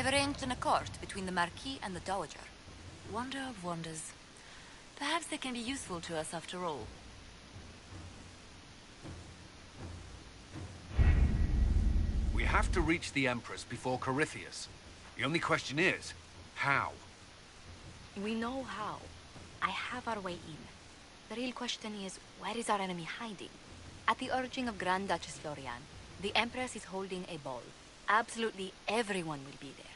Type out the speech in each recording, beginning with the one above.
I've arranged an accord between the Marquis and the Dowager. Wonder of wonders. Perhaps they can be useful to us after all. We have to reach the Empress before Corypheus. The only question is, how? We know how. I have our way in. The real question is, where is our enemy hiding? At the urging of Grand Duchess Florian, the Empress is holding a ball. Absolutely everyone will be there.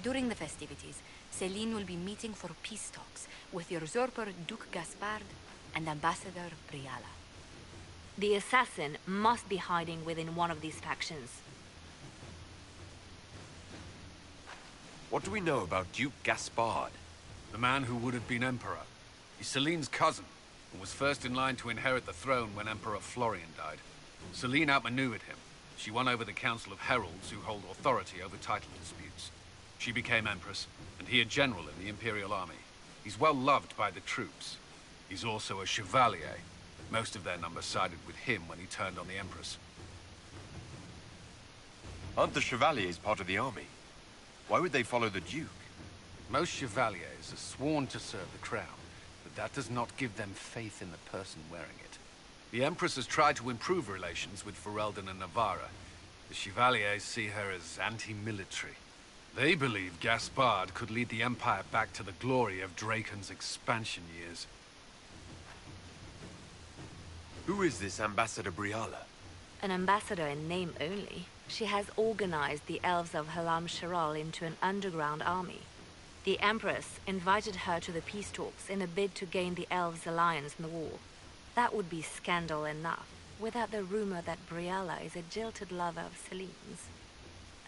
During the festivities, Céline will be meeting for peace talks with the usurper Duke Gaspard and Ambassador Briala. The assassin must be hiding within one of these factions. What do we know about Duke Gaspard? The man who would have been Emperor. He's Céline's cousin, and was first in line to inherit the throne when Emperor Florian died. Céline outmaneuvered him. She won over the Council of Heralds, who hold authority over title disputes. She became Empress, and he a general in the Imperial Army. He's well loved by the troops. He's also a Chevalier. Most of their number sided with him when he turned on the Empress. Aren't the Chevaliers part of the army? Why would they follow the Duke? Most Chevaliers are sworn to serve the crown, but that does not give them faith in the person wearing it. The Empress has tried to improve relations with Ferelden and Navarra. The Chevaliers see her as anti-military. They believe Gaspard could lead the Empire back to the glory of Draken's expansion years. Who is this Ambassador Briala? An ambassador in name only. She has organized the elves of Halam Sharal into an underground army. The Empress invited her to the peace talks in a bid to gain the elves' alliance in the war. That would be scandal enough, without the rumor that Briala is a jilted lover of Celine's.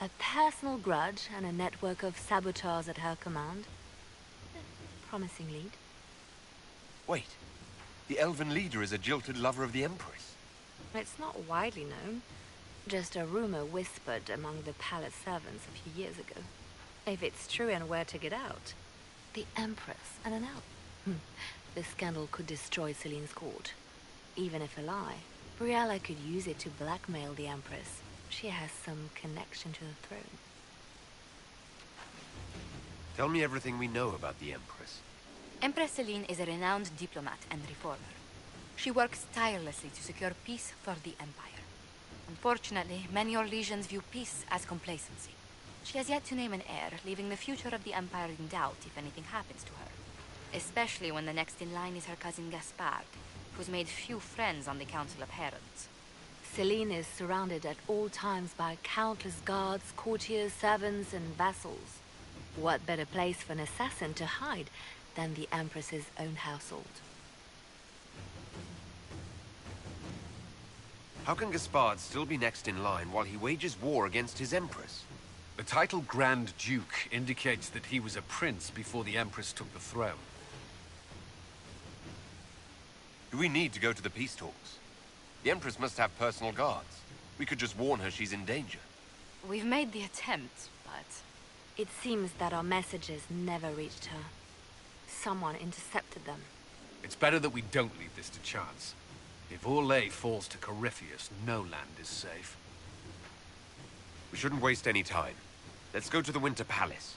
A personal grudge and a network of saboteurs at her command. Promising lead. Wait, the elven leader is a jilted lover of the Empress. It's not widely known. Just a rumor whispered among the palace servants a few years ago. If it's true and were to get out, the Empress and an elf. The scandal could destroy Celine's court. Even if a lie, Briala could use it to blackmail the Empress. She has some connection to the throne. Tell me everything we know about the Empress. Empress Céline is a renowned diplomat and reformer. She works tirelessly to secure peace for the Empire. Unfortunately, many Orlesians view peace as complacency. She has yet to name an heir, leaving the future of the Empire in doubt if anything happens to her. Especially when the next in line is her cousin Gaspard, who's made few friends on the Council of Heralds. Céline is surrounded at all times by countless guards, courtiers, servants, and vassals. What better place for an assassin to hide than the Empress's own household? How can Gaspard still be next in line while he wages war against his Empress? The title Grand Duke indicates that he was a prince before the Empress took the throne. Do we need to go to the peace talks? The Empress must have personal guards. We could just warn her she's in danger. We've made the attempt, but... It seems that our messages never reached her. Someone intercepted them. It's better that we don't leave this to chance. If Orlais falls to Corypheus, no land is safe. We shouldn't waste any time. Let's go to the Winter Palace.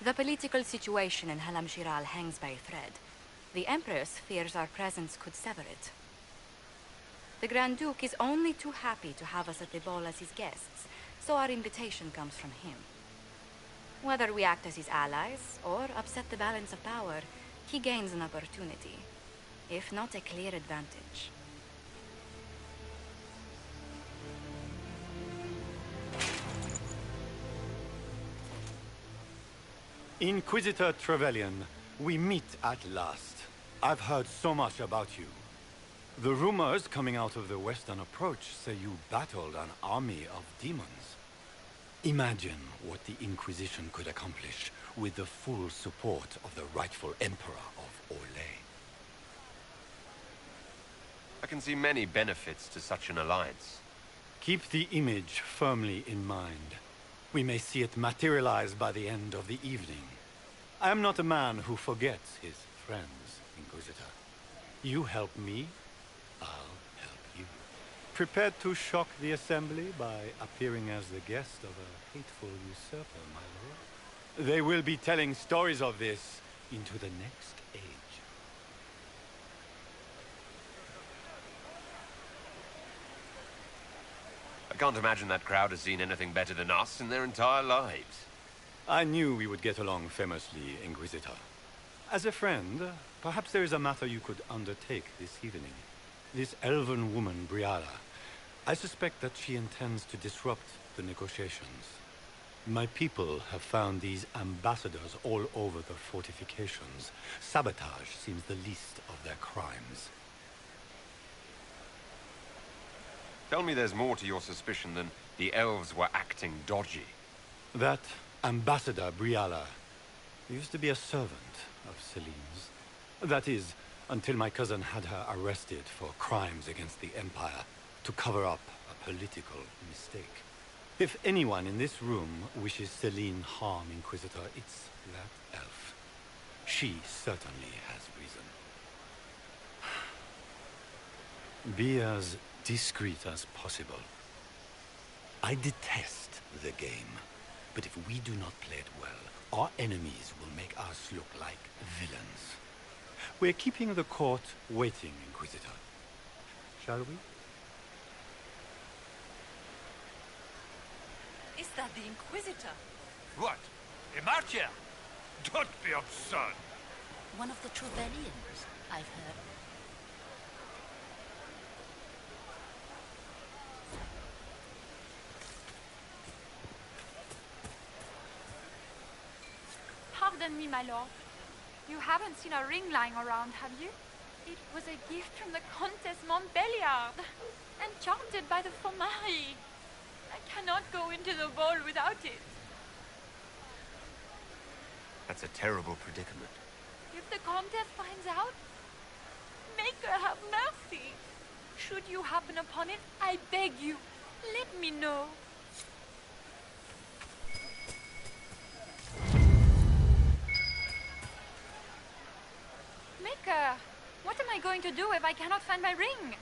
The political situation in Halam Shiral hangs by a thread. The Empress fears our presence could sever it. The Grand Duke is only too happy to have us at the ball as his guests, so our invitation comes from him. Whether we act as his allies or upset the balance of power, he gains an opportunity, if not a clear advantage. Inquisitor Trevelyan, we meet at last. I've heard so much about you. The rumors coming out of the Western Approach say you battled an army of demons. Imagine what the Inquisition could accomplish with the full support of the rightful Emperor of Orlais. I can see many benefits to such an alliance. Keep the image firmly in mind. We may see it materialize by the end of the evening. I am not a man who forgets his friends, Inquisitor. You help me, I'll help you. Prepared to shock the Assembly by appearing as the guest of a hateful usurper, my lord? They will be telling stories of this into the next age. I can't imagine that crowd has seen anything better than us in their entire lives. I knew we would get along famously, Inquisitor. As a friend, perhaps there is a matter you could undertake this evening. This elven woman, Briala, I suspect that she intends to disrupt the negotiations. My people have found these ambassadors all over the fortifications. Sabotage seems the least of their crimes. Tell me there's more to your suspicion than the elves were acting dodgy. That Ambassador Briala used to be a servant of Celine's. That is, until my cousin had her arrested for crimes against the Empire to cover up a political mistake. If anyone in this room wishes Celine harm, Inquisitor, it's that elf. She certainly has reason. Be as discreet as possible. I detest the game, but if we do not play it well, our enemies will make us look like villains. We're keeping the court waiting, Inquisitor. Shall we? Is that the Inquisitor? What? Imartia? Don't be absurd. One of the Trevelyan's, I've heard. Pardon me, my lord. You haven't seen a ring lying around, have you? It was a gift from the Countess Montbelliard, enchanted by the Fomari. I cannot go into the ball without it. That's a terrible predicament. If the Countess finds out, make her have mercy. Should you happen upon it, I beg you, let me know. Maker, what am I going to do if I cannot find my ring?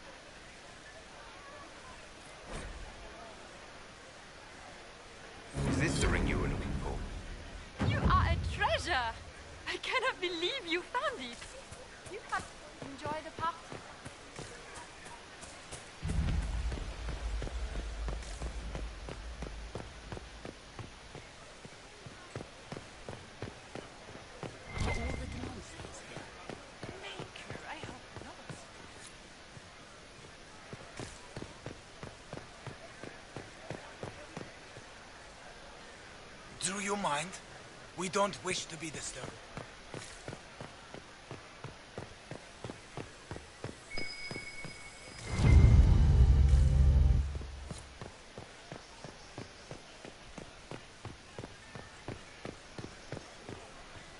Is this the ring you were looking for? You are a treasure! I cannot believe you found it! You have to enjoy the party. Maker, I hope not. Do you mind? We don't wish to be disturbed.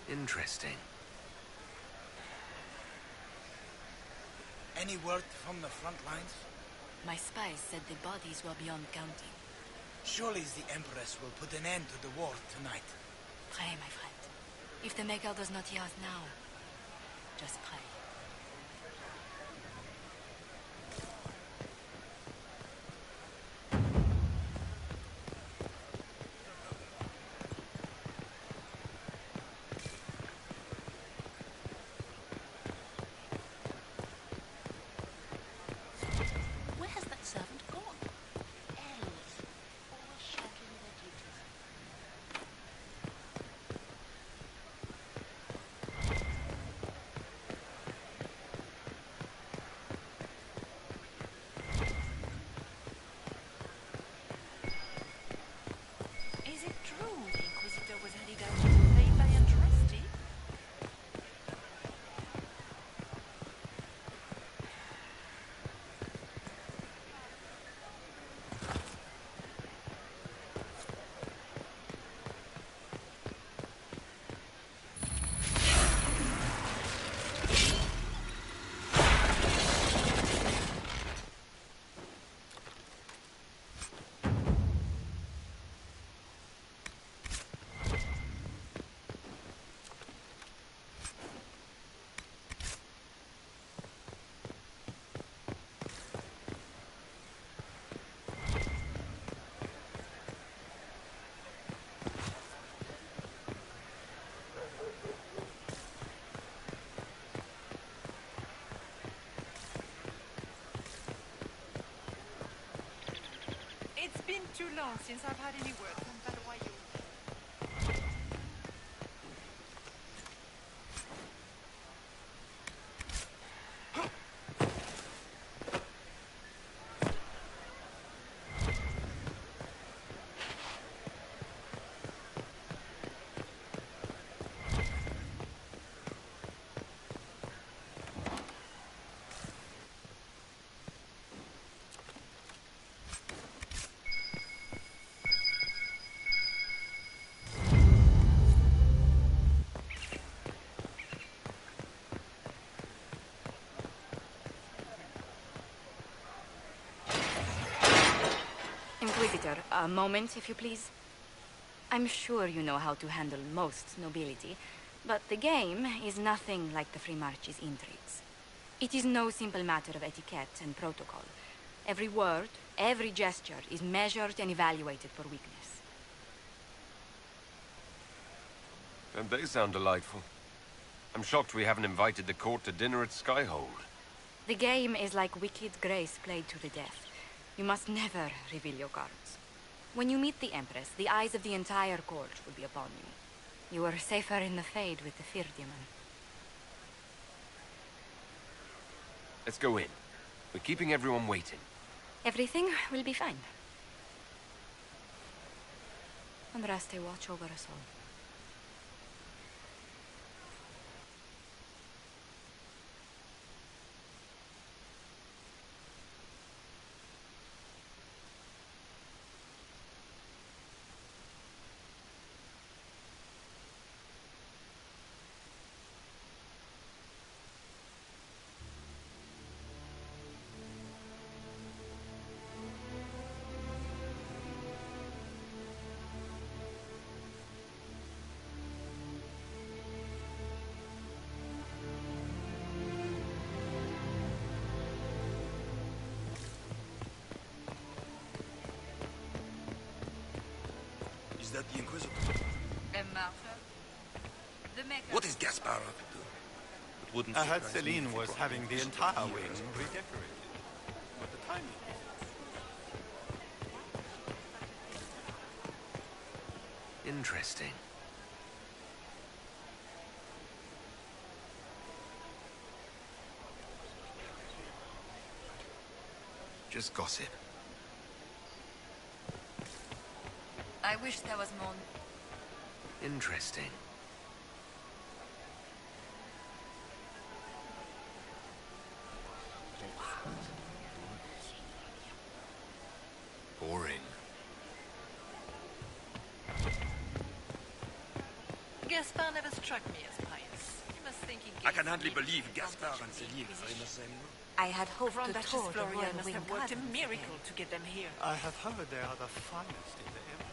Interesting. Any word from the front lines? My spies said the bodies were beyond counting. Surely the Empress will put an end to the war tonight. Pray, my friend. If the Maker does not hear us now, just pray. too long since I've had any word from Balawayo. Inquisitor, a moment, if you please. I'm sure you know how to handle most nobility, but the game is nothing like the Free March's intrigues. It is no simple matter of etiquette and protocol. Every word, every gesture is measured and evaluated for weakness. Don't they sound delightful? I'm shocked we haven't invited the court to dinner at Skyhold. The game is like Wicked Grace played to the death. You must never reveal your cards. When you meet the Empress, the eyes of the entire court will be upon you. You are safer in the Fade with the Fear Demon. Let's go in. We're keeping everyone waiting. Everything will be fine. Andraste, watch over us all. Is that the Inquisitor? What is Gaspar up to? It wouldn't I heard surprise me Celine if he was brought having the this entire here wing as well. redecorated. What the timing is. Interesting. Just gossip. I wish there was more. Interesting. Boring. Gaspar never struck me as pious. You must think he I gave can hardly me believe the Gaspar advantage and of the Celine are in the Inquisition. same room. I had hoped Grand to Duchess tour the Florian Royal must Wing have worked a Gardens miracle today. to get them here. I have heard they are the finest in the Empire.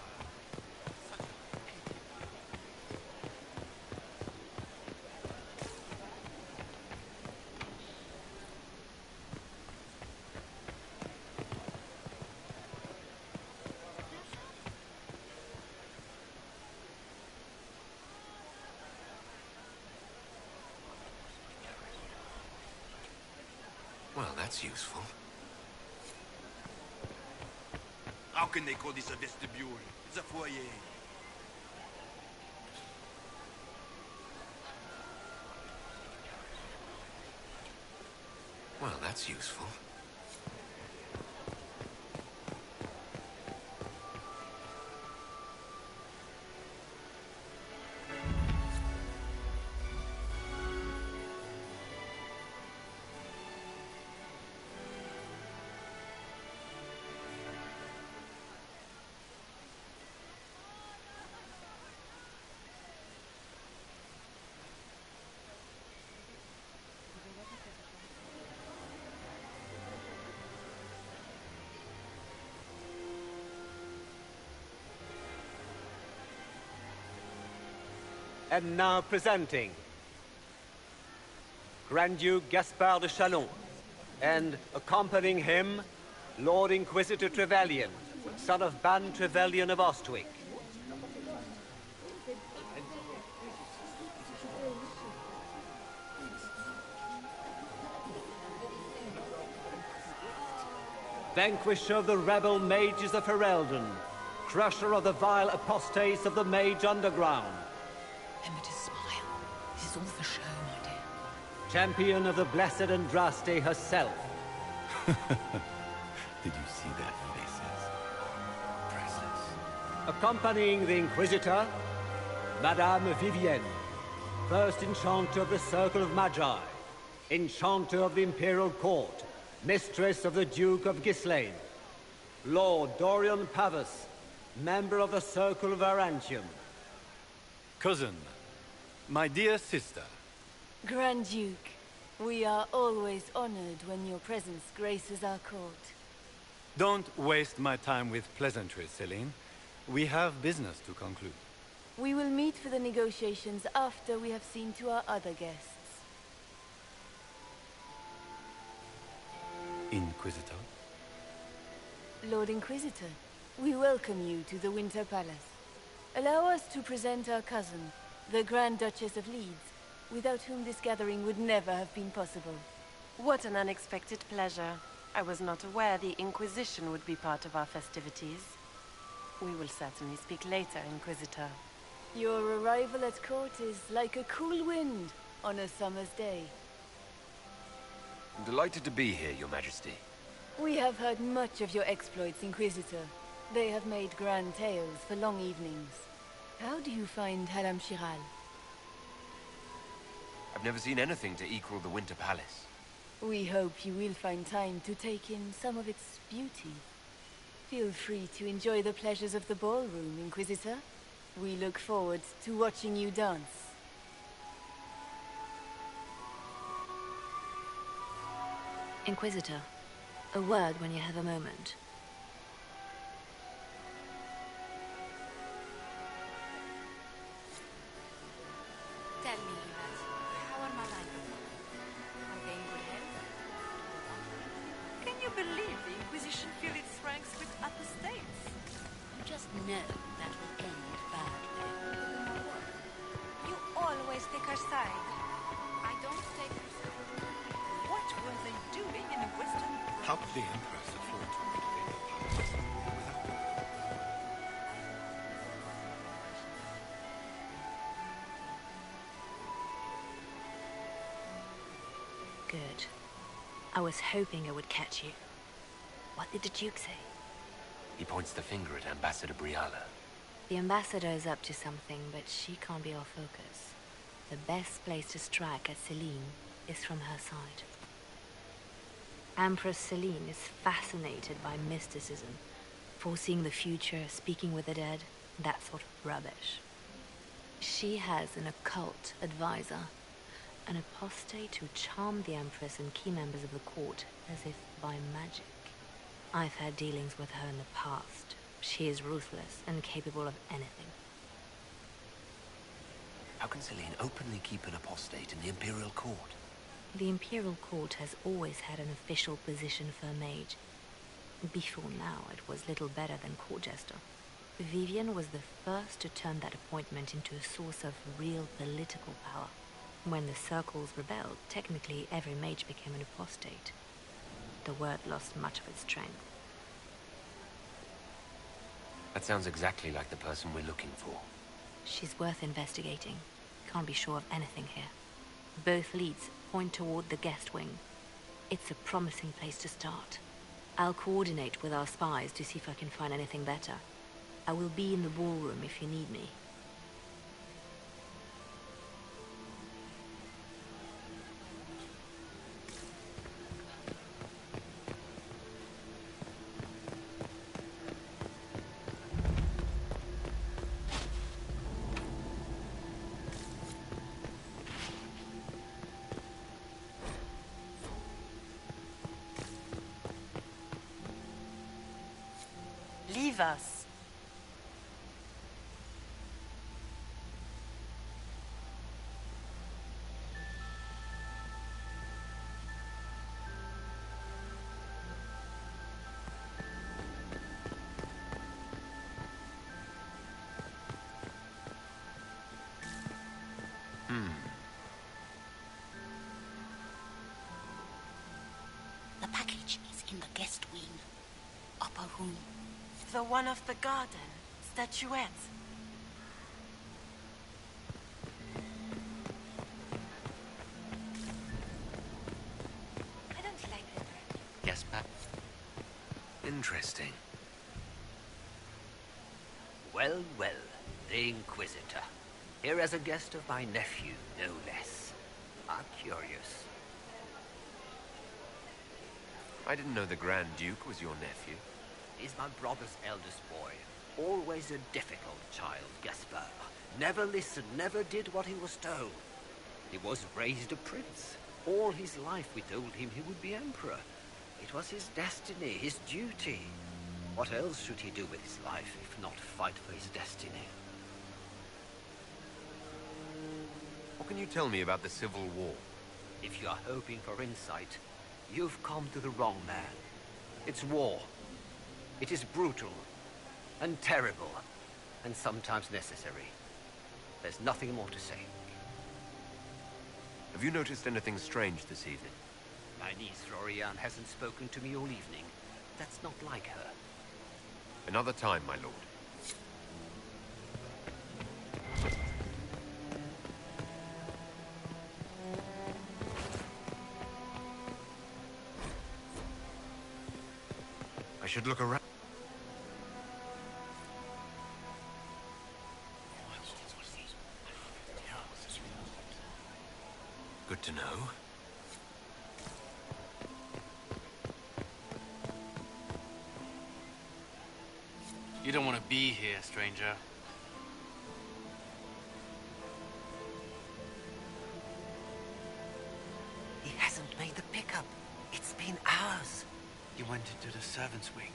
Well, that's useful. How can they call this a vestibule? It's a foyer. Well, that's useful. And now presenting Grand Duke Gaspard de Chalon, and accompanying him, Lord Inquisitor Trevelyan, son of Ban Trevelyan of Ostwick. vanquisher of the rebel mages of Ferelden, crusher of the vile apostates of the Mage Underground. Remember to smile. This is all for show, my dear. Champion of the Blessed Andraste herself. Did you see their faces? Priceless. Accompanying the Inquisitor, Madame Vivienne, First Enchanter of the Circle of Magi, Enchanter of the Imperial Court, Mistress of the Duke of Ghislaine, Lord Dorian Pavus, Member of the Circle of Arantium. Cousin, my dear sister. Grand Duke, we are always honored when your presence graces our court. Don't waste my time with pleasantries, Celine. We have business to conclude. We will meet for the negotiations after we have seen to our other guests. Inquisitor? Lord Inquisitor, we welcome you to the Winter Palace. Allow us to present our cousin, the Grand Duchess of Leeds, without whom this gathering would never have been possible. What an unexpected pleasure. I was not aware the Inquisition would be part of our festivities. We will certainly speak later, Inquisitor. Your arrival at court is like a cool wind on a summer's day. I'm delighted to be here, Your Majesty. We have heard much of your exploits, Inquisitor. They have made grand tales for long evenings. How do you find Haram Shiral? I've never seen anything to equal the Winter Palace. We hope you will find time to take in some of its beauty. Feel free to enjoy the pleasures of the ballroom, Inquisitor. We look forward to watching you dance. Inquisitor, a word when you have a moment. Tell me, Livat, how are my life? Are they in good health? Can you believe the Inquisition fill its ranks with apostates? You just know that will end badly. You always take her side. I don't take her side. What were they doing in a Western... How could the Empress afford to renovate the palace without... Good. I was hoping I would catch you. What did the Duke say? He points the finger at Ambassador Briala. The ambassador is up to something, but she can't be our focus. The best place to strike at Celine is from her side. Empress Celine is fascinated by mysticism, foreseeing the future, speaking with the dead, that sort of rubbish. She has an occult advisor, an apostate who charmed the Empress and key members of the court as if by magic. I've had dealings with her in the past. She is ruthless and capable of anything. How can Celine openly keep an apostate in the Imperial Court? The Imperial Court has always had an official position for a mage. Before now, it was little better than court jester. Vivienne was the first to turn that appointment into a source of real political power. When the circles rebelled, technically every mage became an apostate. The word lost much of its strength. That sounds exactly like the person we're looking for. She's worth investigating. Can't be sure of anything here. Both leads point toward the guest wing. It's a promising place to start. I'll coordinate with our spies to see if I can find anything better. I will be in the ballroom if you need me. Leave us. The package is in the guest wing. Upper room. The one of the garden. Statuette. I don't like that. Yes, Pat. Interesting. Well, well, the Inquisitor. Here as a guest of my nephew, no less. I'm curious. I didn't know the Grand Duke was your nephew. He's my brother's eldest boy. Always a difficult child, Gaspard. Never listened, never did what he was told. He was raised a prince. All his life we told him he would be emperor. It was his destiny, his duty. What else should he do with his life, if not fight for his destiny? What can you tell me about the Civil War? If you are hoping for insight, you've come to the wrong man. It's war. It is brutal, and terrible, and sometimes necessary. There's nothing more to say. Have you noticed anything strange this evening? My niece Florian hasn't spoken to me all evening. That's not like her. Another time, my lord. I should look around. Good to know. You don't want to be here, stranger. He hasn't made the pickup. It's been hours. You went into the servants' wing.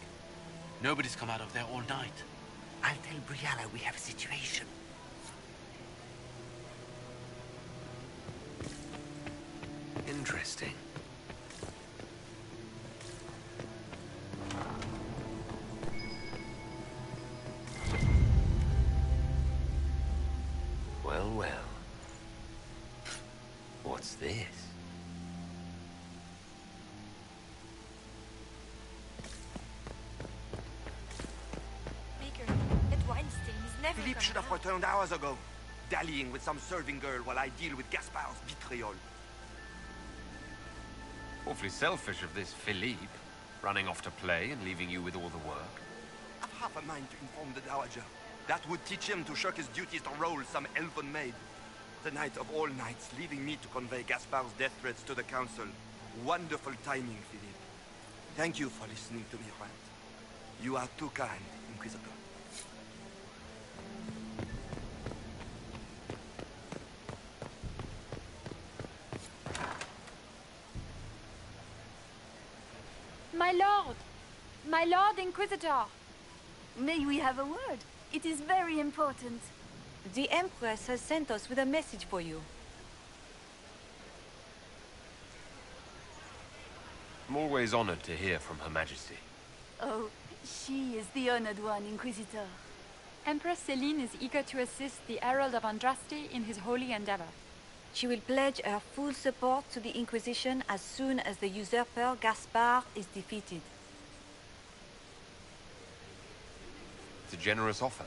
Nobody's come out of there all night. I'll tell Brianna we have a situation. Interesting. Well, well. What's this? Baker, that Weinstein is never Philippe should have returned hours ago, dallying with some serving girl while I deal with Gaspard's betrayal. Awfully selfish of this Philippe, running off to play and leaving you with all the work. I've half a mind to inform the Dowager. That would teach him to shirk his duties to roll some elfin maid. The night of all nights, leaving me to convey Gaspard's death threats to the Council. Wonderful timing, Philippe. Thank you for listening to me rant. You are too kind, Inquisitor. My Lord Inquisitor! May we have a word? It is very important. The Empress has sent us with a message for you. I'm always honored to hear from Her Majesty. Oh, she is the honored one, Inquisitor. Empress Celine is eager to assist the Herald of Andraste in his holy endeavor. She will pledge her full support to the Inquisition as soon as the usurper Gaspard is defeated. It's a generous offer.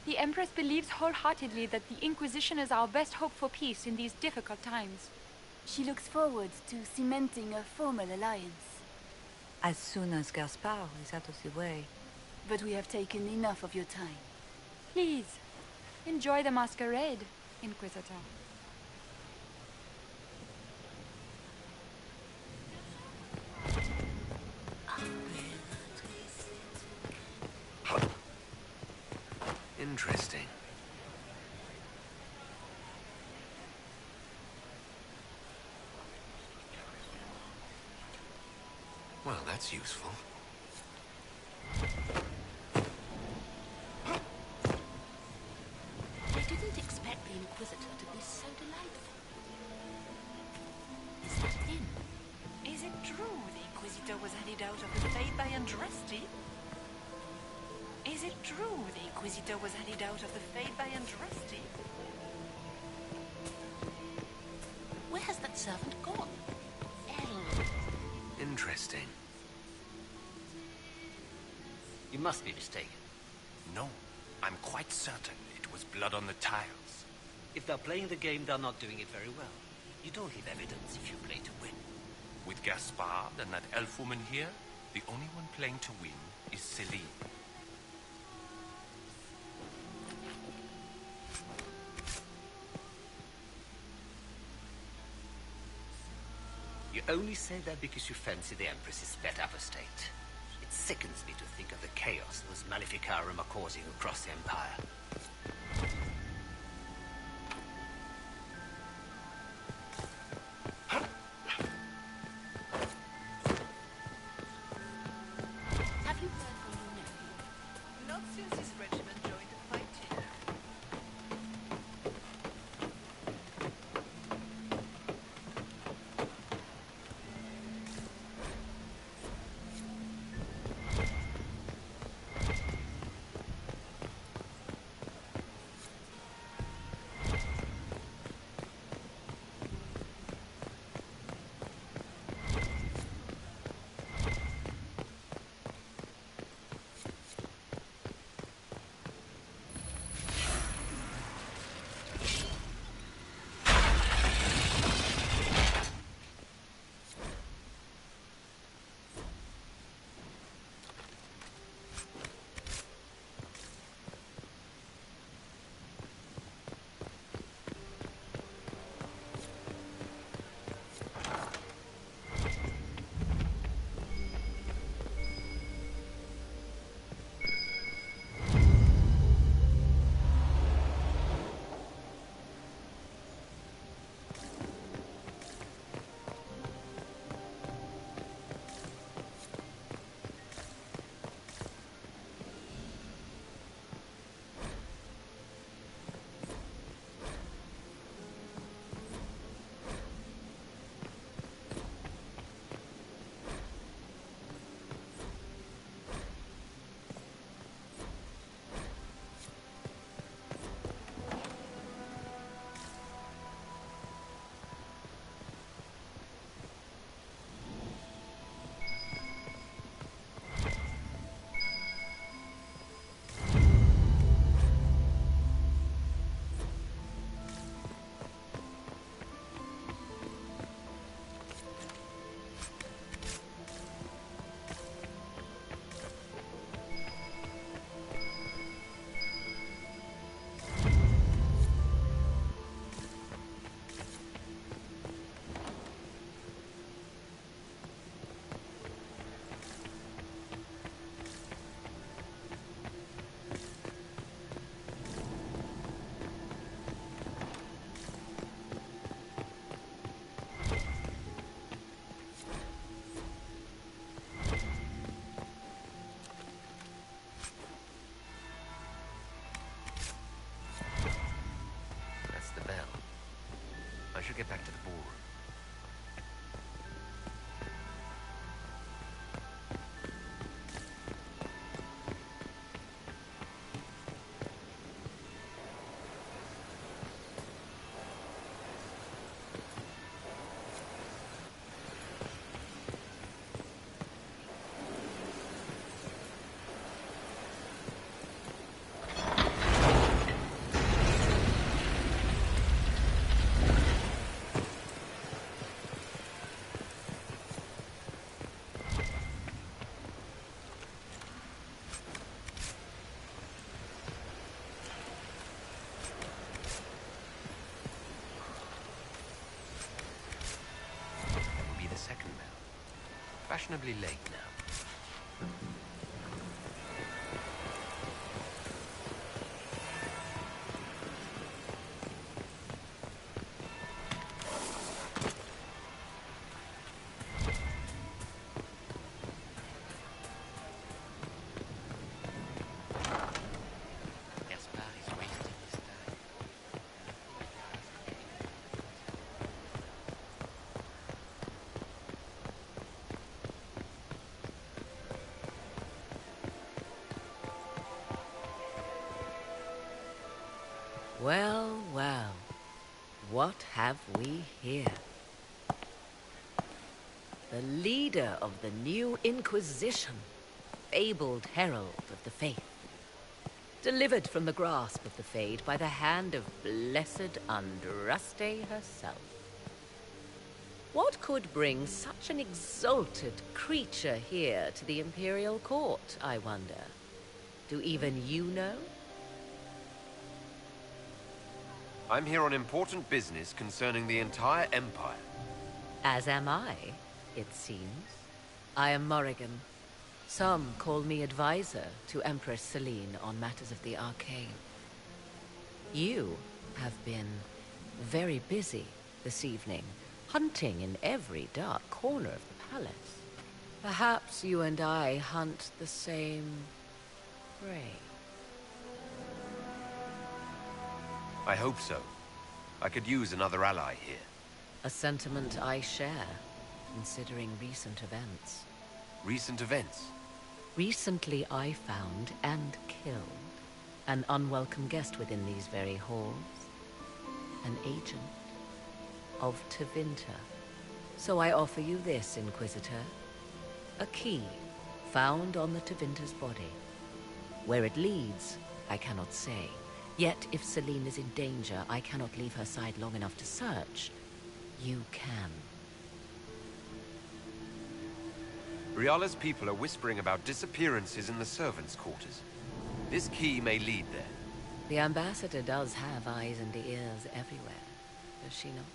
The Empress believes wholeheartedly that the Inquisition is our best hope for peace in these difficult times. She looks forward to cementing a formal alliance. As soon as Gaspard is out of the way. But we have taken enough of your time. Please, enjoy the masquerade, Inquisitor. Interesting. Well, that's useful. I didn't expect the Inquisitor to be so delightful. Is that him? Is it true the Inquisitor was handed out of the faith by Andraste? Is it true the Inquisitor was handed out of the faith by Andraste? Where has that servant gone? Interesting. You must be mistaken. No, I'm quite certain it was blood on the tiles. If they're playing the game, they're not doing it very well. You don't leave evidence if you play to win. With Gaspard and that elf woman here, the only one playing to win is Celine. You only say that because you fancy the Empress's pet apostate. It sickens me to think of the chaos those Maleficarum are causing across the Empire. Have you heard from your nephew? Not since his regiment joined the fight here. should get back to the ballroom. Fashionably late now. Well, well, what have we here? The leader of the new Inquisition, fabled herald of the faith. Delivered from the grasp of the Fade by the hand of blessed Andraste herself. What could bring such an exalted creature here to the Imperial Court, I wonder? Do even you know? I'm here on important business concerning the entire Empire. As am I, it seems. I am Morrigan. Some call me advisor to Empress Celine on matters of the arcane. You have been very busy this evening, hunting in every dark corner of the palace. Perhaps you and I hunt the same prey. I hope so. I could use another ally here. A sentiment I share, considering recent events. Recent events? Recently I found and killed an unwelcome guest within these very halls. An agent of Tevinter. So I offer you this, Inquisitor. A key found on the Tevinter's body. Where it leads, I cannot say. Yet if Celine is in danger, I cannot leave her side long enough to search. You can. Riala's people are whispering about disappearances in the servants' quarters. This key may lead there. The ambassador does have eyes and ears everywhere, does she not?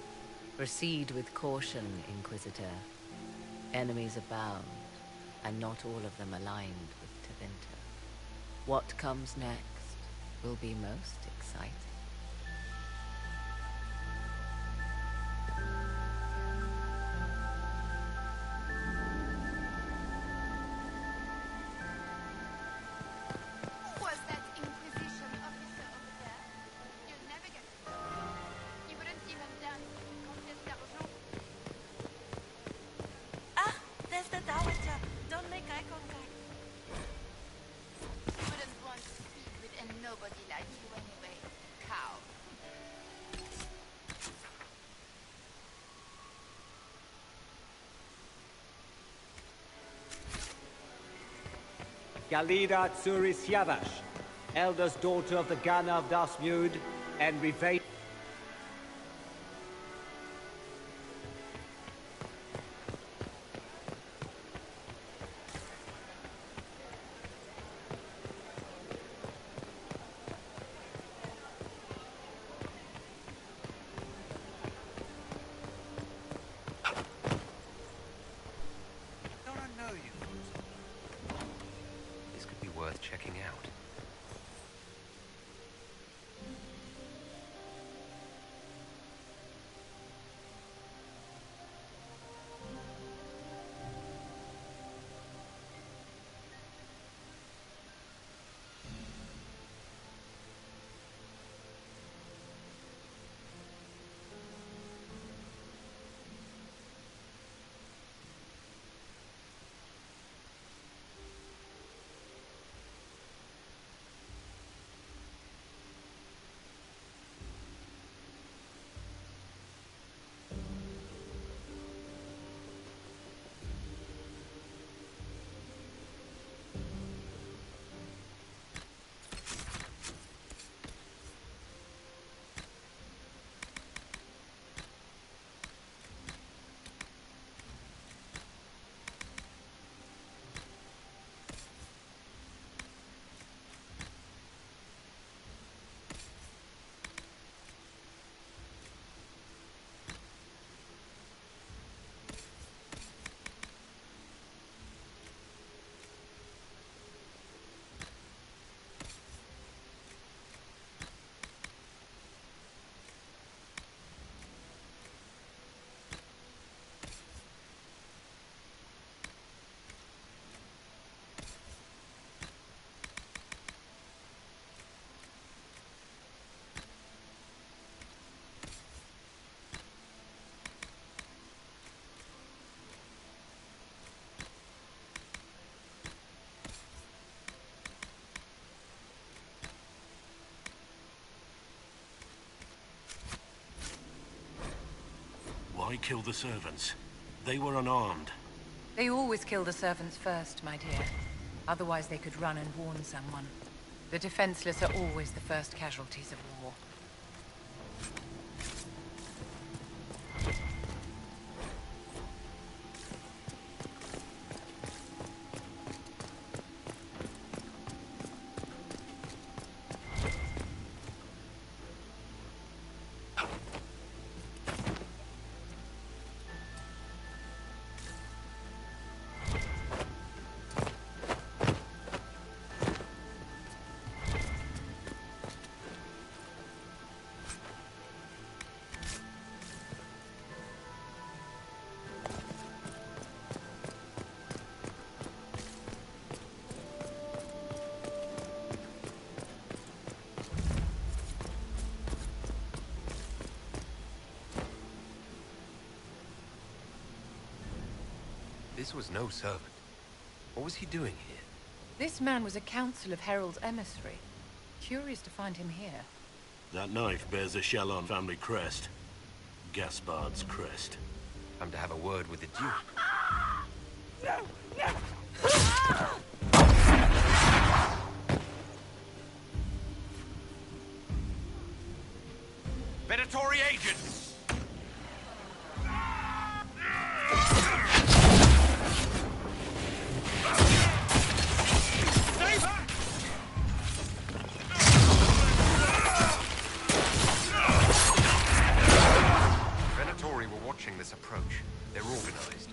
Proceed with caution, Inquisitor. Enemies abound, and not all of them aligned with Tevinter. What comes next will be most exciting. Who was that Inquisition officer over there? You'll never get it. You wouldn't even dance with Comtesse d'Argent. Ah, there's the Dowager. Don't make eye contact. You wouldn't want to speak with a nobody like you anyway, cow. Galida Tsuris Yavash, eldest daughter of the Ghana of Dasmud, and Revade. Don't I know you? This could be worth checking out. Why kill the servants? They were unarmed. They always kill the servants first, my dear. Otherwise, they could run and warn someone. The defenseless are always the first casualties of war. This was no servant. What was he doing here? This man was a council of Herald's emissary. Curious to find him here. That knife bears a Shalon family crest. Gaspard's crest. Time to have a word with the Duke. Predatory agents! This approach. They're organized.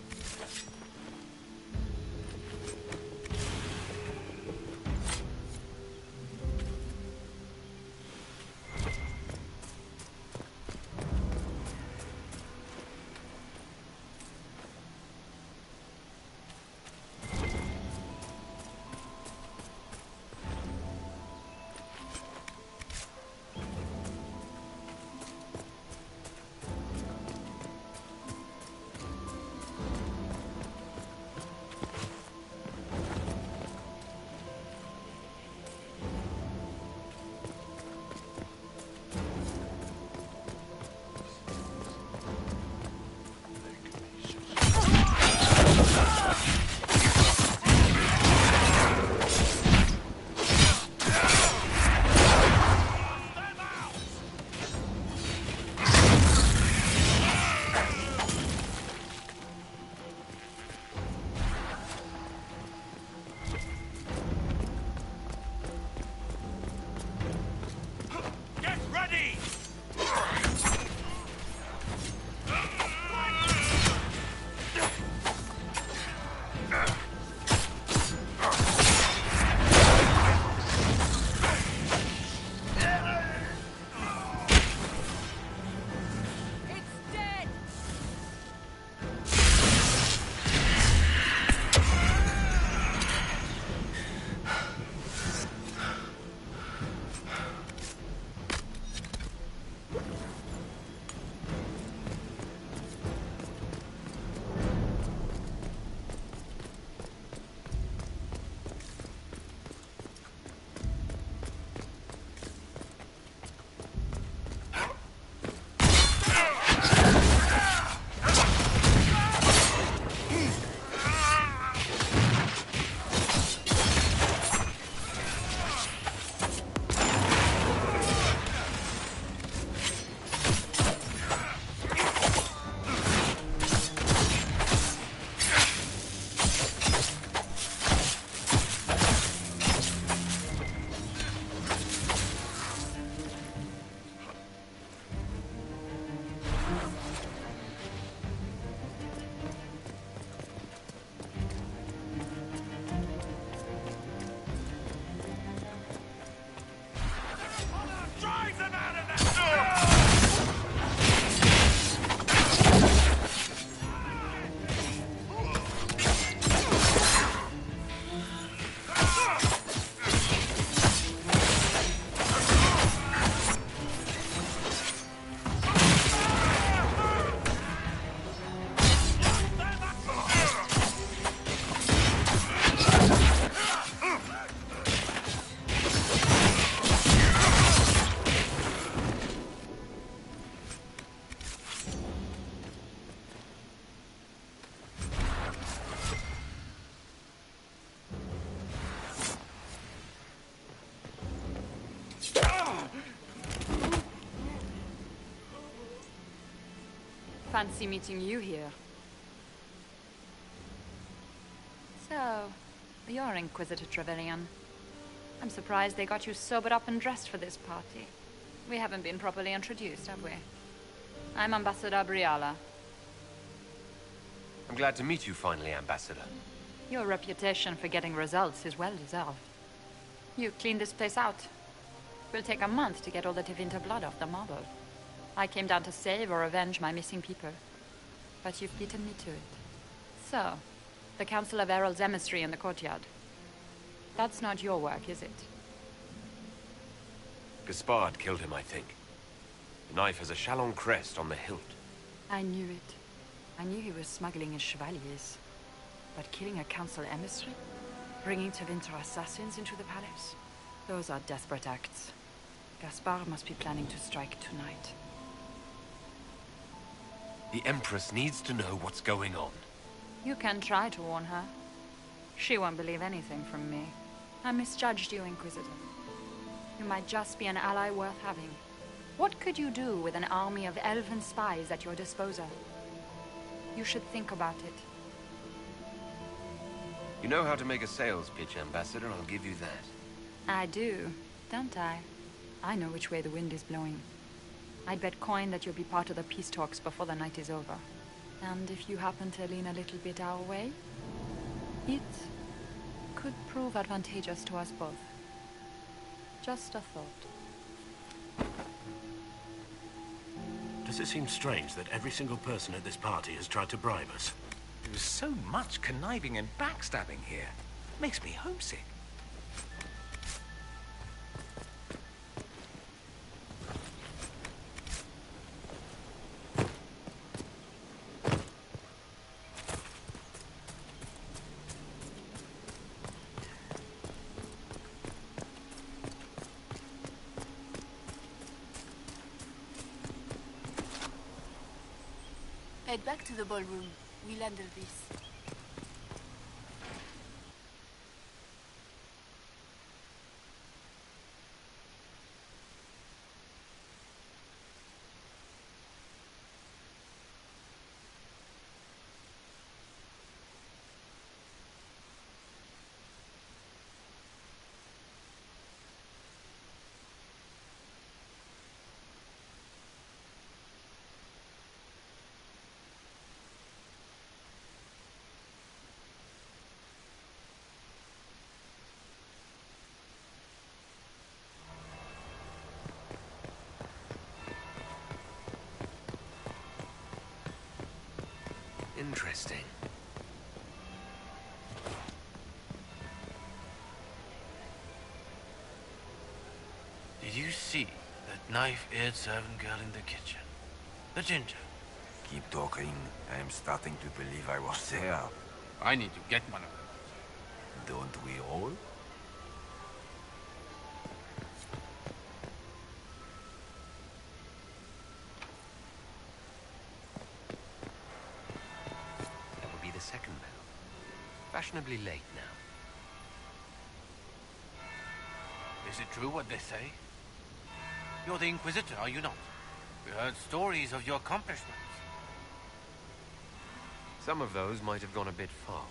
Fancy meeting you here. So, you're Inquisitor Trevelyan. I'm surprised they got you sobered up and dressed for this party. We haven't been properly introduced, have we? I'm Ambassador Briala. I'm glad to meet you finally, Ambassador. Your reputation for getting results is well deserved. You cleaned this place out. It'll take a month to get all the Tevinter blood off the marble. I came down to save or avenge my missing people. But you've beaten me to it. So, the Council of Herald's emissary in the courtyard. That's not your work, is it? Gaspard killed him, I think. The knife has a Chalon crest on the hilt. I knew it. I knew he was smuggling his chevaliers. But killing a council emissary? Bringing Tevinter assassins into the palace? Those are desperate acts. Gaspard must be planning to strike tonight. The Empress needs to know what's going on. You can try to warn her. She won't believe anything from me. I misjudged you, Inquisitor. You might just be an ally worth having. What could you do with an army of elven spies at your disposal? You should think about it. You know how to make a sales pitch, Ambassador. I'll give you that. I do, don't I? I know which way the wind is blowing. I'd bet coin that you'll be part of the peace talks before the night is over. And if you happen to lean a little bit our way, it could prove advantageous to us both. Just a thought. Does it seem strange that every single person at this party has tried to bribe us? There's so much conniving and backstabbing here. Makes me homesick. Head back to the ballroom. We'll handle this. Interesting. Did you see that knife-eared servant girl in the kitchen? The ginger. Keep talking. I am starting to believe I was there. I need to get one of them. Don't we all? Second bell. Fashionably late now. Is it true what they say? You're the Inquisitor, are you not? We heard stories of your accomplishments. Some of those might have gone a bit far.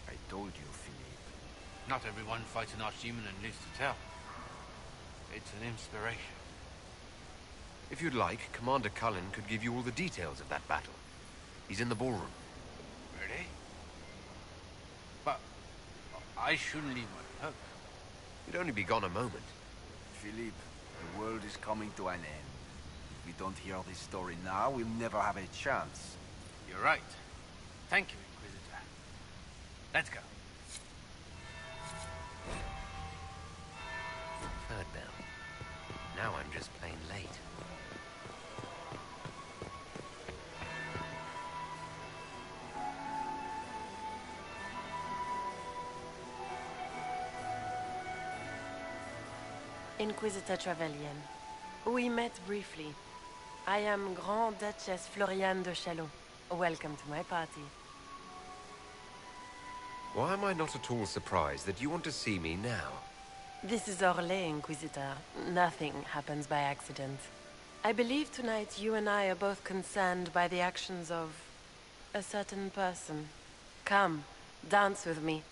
I told you, Philippe. Not everyone fights an archdemon and lives to tell. It's an inspiration. If you'd like, Commander Cullen could give you all the details of that battle. He's in the ballroom. Really? But I shouldn't leave my post. You'd only be gone a moment. Philippe, the world is coming to an end. If we don't hear this story now, we'll never have a chance. You're right. Thank you, Inquisitor. Let's go. Third bell. Now I'm just plain late. Inquisitor Trevelyan. We met briefly. I am Grand Duchess Floriane de Chalon. Welcome to my party. Why am I not at all surprised that you want to see me now? This is Orlais, Inquisitor. Nothing happens by accident. I believe tonight you and I are both concerned by the actions of a certain person. Come, dance with me.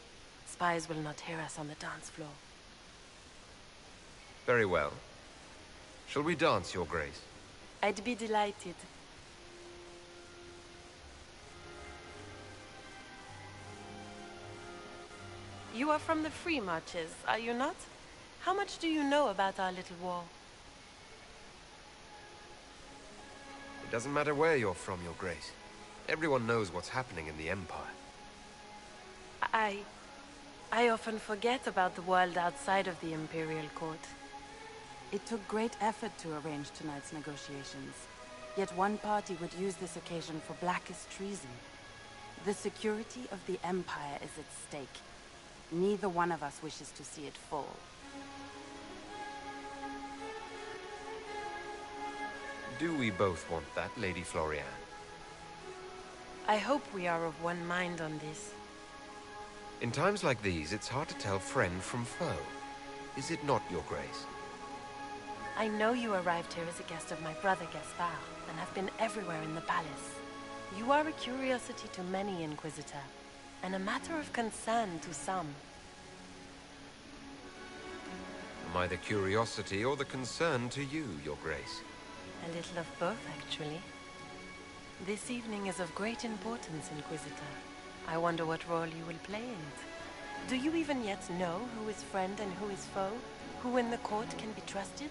Spies will not hear us on the dance floor. Very well. Shall we dance, Your Grace? I'd be delighted. You are from the Free Marches, are you not? How much do you know about our little war? It doesn't matter where you're from, Your Grace. Everyone knows what's happening in the Empire. I often forget about the world outside of the Imperial Court. It took great effort to arrange tonight's negotiations. Yet one party would use this occasion for blackest treason. The security of the Empire is at stake. Neither one of us wishes to see it fall. Do we both want that, Lady Florian? I hope we are of one mind on this. In times like these, it's hard to tell friend from foe. Is it not, Your Grace? I know you arrived here as a guest of my brother Gaspard, and have been everywhere in the palace. You are a curiosity to many, Inquisitor, and a matter of concern to some. Am I the curiosity or the concern to you, Your Grace? A little of both, actually. This evening is of great importance, Inquisitor. I wonder what role you will play in it. Do you even yet know who is friend and who is foe? Who in the court can be trusted?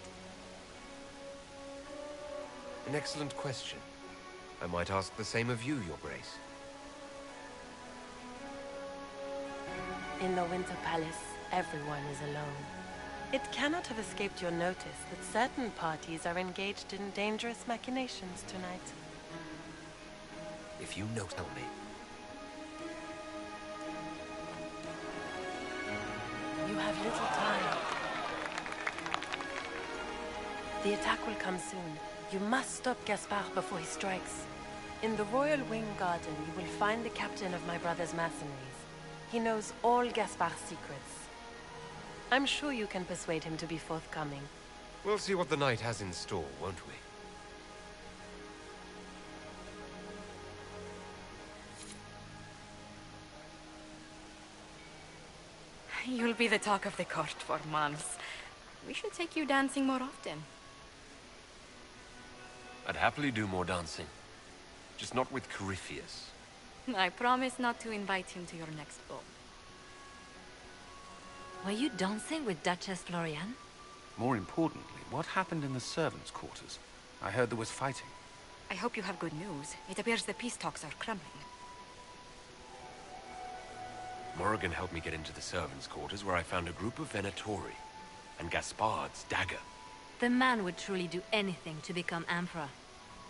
An excellent question. I might ask the same of you, Your Grace. In the Winter Palace, everyone is alone. It cannot have escaped your notice that certain parties are engaged in dangerous machinations tonight. If you know, tell me. You have little time. The attack will come soon. You must stop Gaspard before he strikes. In the Royal Wing Garden, you will find the captain of my brother's mercenaries. He knows all Gaspard's secrets. I'm sure you can persuade him to be forthcoming. We'll see what the night has in store, won't we? You'll be the talk of the court for months. We should take you dancing more often. I'd happily do more dancing. Just not with Corypheus. I promise not to invite him to your next ball. Were you dancing with Duchess Florian? More importantly, what happened in the servants' quarters? I heard there was fighting. I hope you have good news. It appears the peace talks are crumbling. Morrigan helped me get into the servants' quarters where I found a group of Venatori and Gaspard's dagger. The man would truly do anything to become Emperor.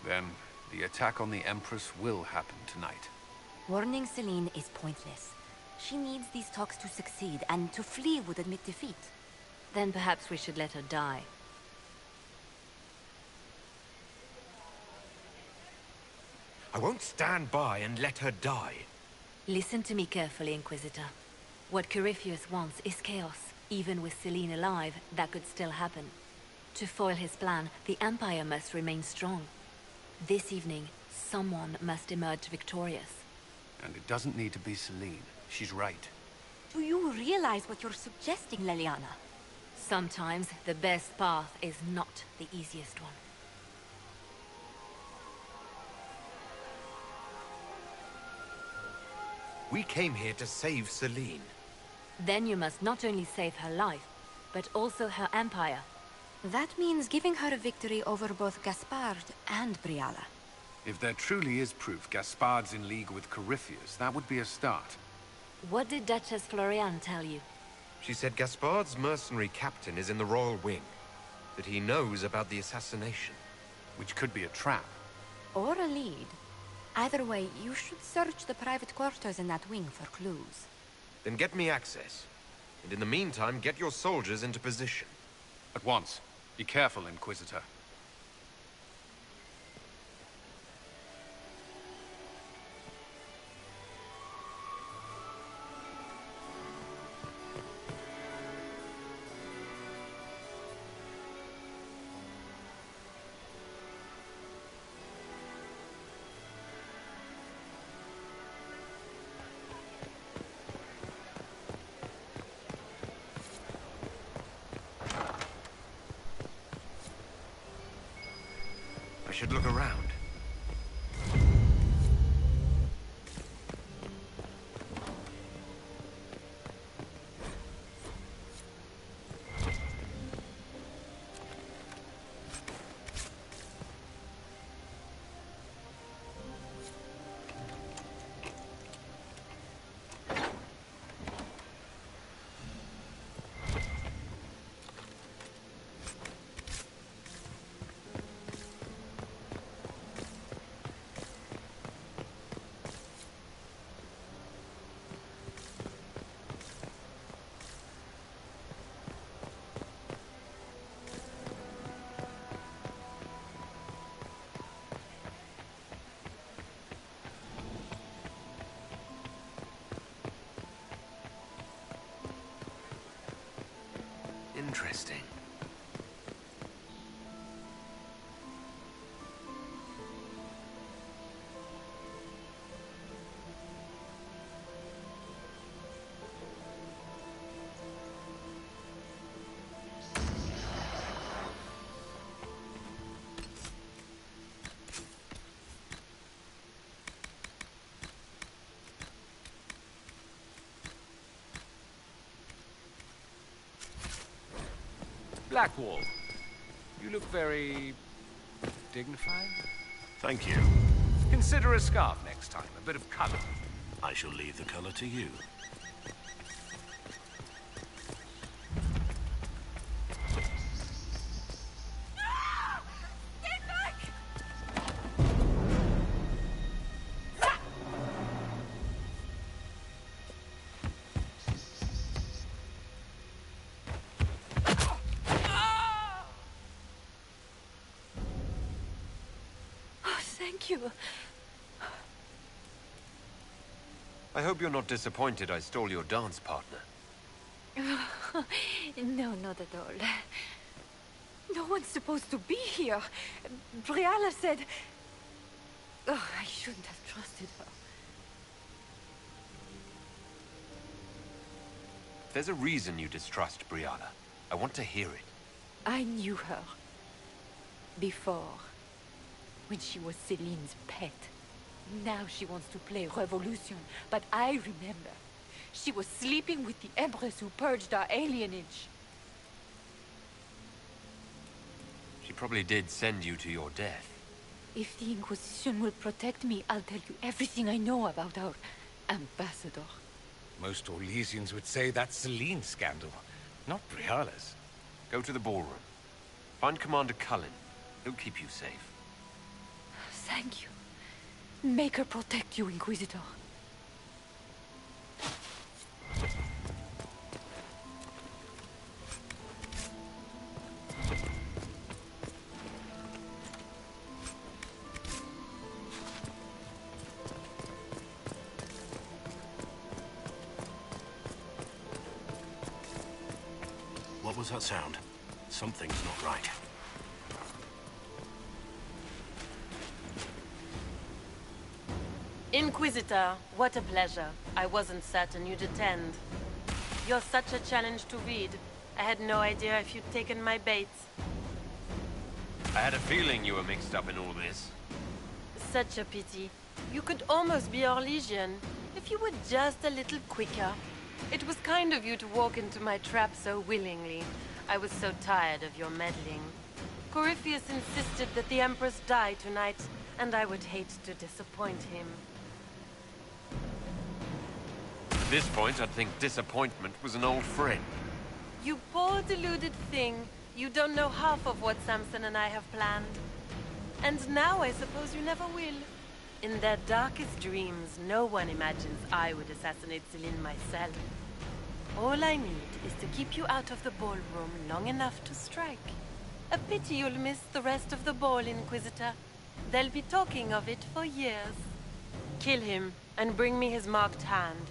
Then, the attack on the Empress will happen tonight. Warning Celine is pointless. She needs these talks to succeed, and to flee would admit defeat. Then perhaps we should let her die. I won't stand by and let her die. Listen to me carefully, Inquisitor. What Corypheus wants is chaos. Even with Celine alive, that could still happen. To foil his plan, the Empire must remain strong. This evening, someone must emerge victorious. And it doesn't need to be Celine. She's right. Do you realize what you're suggesting, Leliana? Sometimes the best path is not the easiest one. We came here to save Celine. Then you must not only save her life, but also her empire. That means giving her a victory over both Gaspard and Briala. If there truly is proof Gaspard's in league with Corypheus, that would be a start. What did Duchess Florian tell you? She said Gaspard's mercenary captain is in the Royal Wing. That he knows about the assassination. Which could be a trap. Or a lead. Either way, you should search the private quarters in that wing for clues. Then get me access. And in the meantime, get your soldiers into position. At once. Be careful, Inquisitor. should look around. Interesting. Blackwall, you look very dignified. Thank you. Consider a scarf next time, a bit of color. I shall leave the color to you. Thank you. I hope you're not disappointed I stole your dance partner. No, not at all. No one's supposed to be here. Briala said... Oh, I shouldn't have trusted her. There's a reason you distrust Briala. I want to hear it. I knew her. Before. When she was Celine's pet. Now she wants to play revolution, but I remember. She was sleeping with the Empress who purged our alienage. She probably did send you to your death. If the Inquisition will protect me, I'll tell you everything I know about our ambassador. Most Orlesians would say that's Celine's scandal, not Briala's. Go to the ballroom. Find Commander Cullen. He'll keep you safe. Thank you. Make her protect you, Inquisitor. What was that sound? Something's not right. Inquisitor, what a pleasure. I wasn't certain you'd attend. You're such a challenge to read. I had no idea if you'd taken my bait. I had a feeling you were mixed up in all this. Such a pity. You could almost be Orlesian, if you were just a little quicker. It was kind of you to walk into my trap so willingly. I was so tired of your meddling. Corypheus insisted that the Empress die tonight, and I would hate to disappoint him. At this point, I'd think disappointment was an old friend. You poor deluded thing. You don't know half of what Samson and I have planned. And now I suppose you never will. In their darkest dreams, no one imagines I would assassinate Celine myself. All I need is to keep you out of the ballroom long enough to strike. A pity you'll miss the rest of the ball, Inquisitor. They'll be talking of it for years. Kill him, and bring me his marked hand.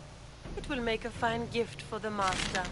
It will make a fine gift for the Master.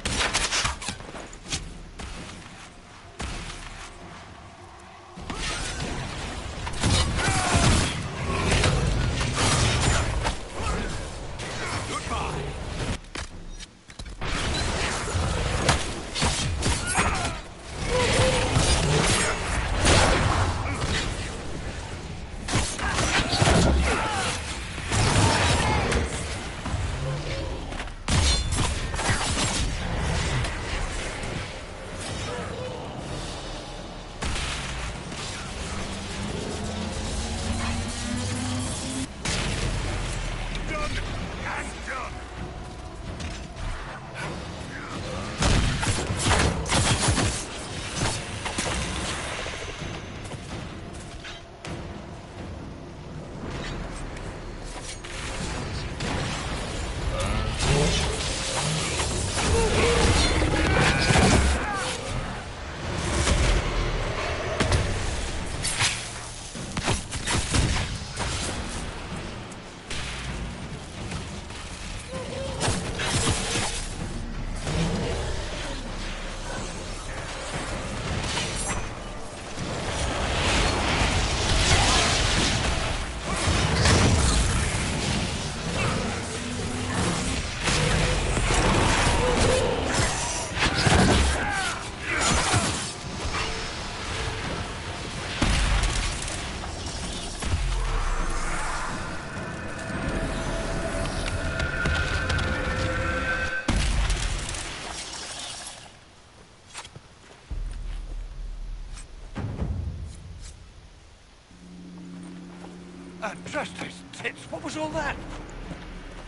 Trust his tits. What was all that?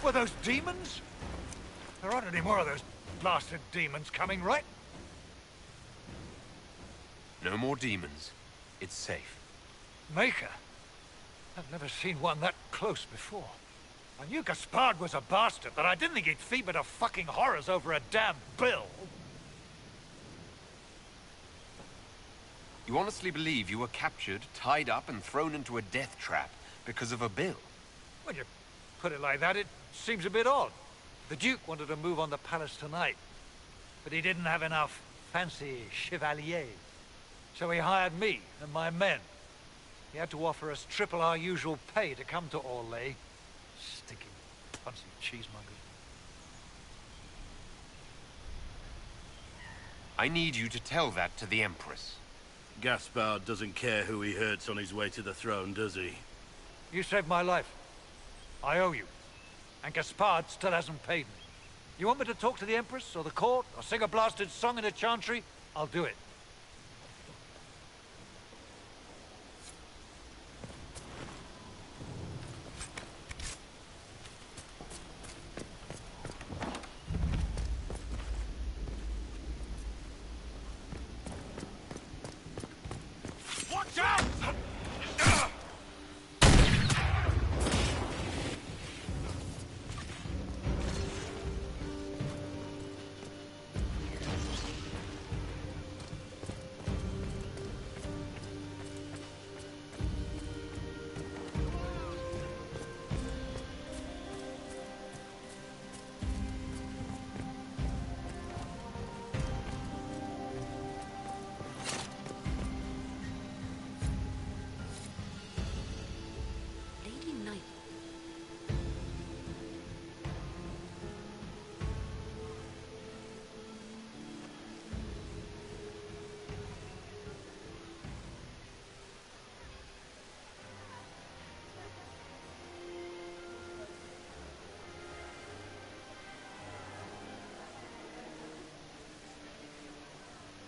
Were those demons? There aren't any more of those blasted demons coming, right? No more demons. It's safe. Maker? I've never seen one that close before. I knew Gaspard was a bastard, but I didn't think he'd feed me to fucking horrors over a damn bill. You honestly believe you were captured, tied up, and thrown into a death trap because of a bill? When you put it like that, it seems a bit odd. The Duke wanted to move on the palace tonight, but he didn't have enough fancy chevaliers. So he hired me and my men. He had to offer us triple our usual pay to come to Orlais. Stinking punsy cheesemongers. I need you to tell that to the Empress. Gaspard doesn't care who he hurts on his way to the throne, does he? You saved my life. I owe you. And Gaspard still hasn't paid me. You want me to talk to the Empress or the court or sing a blasted song in a chantry? I'll do it.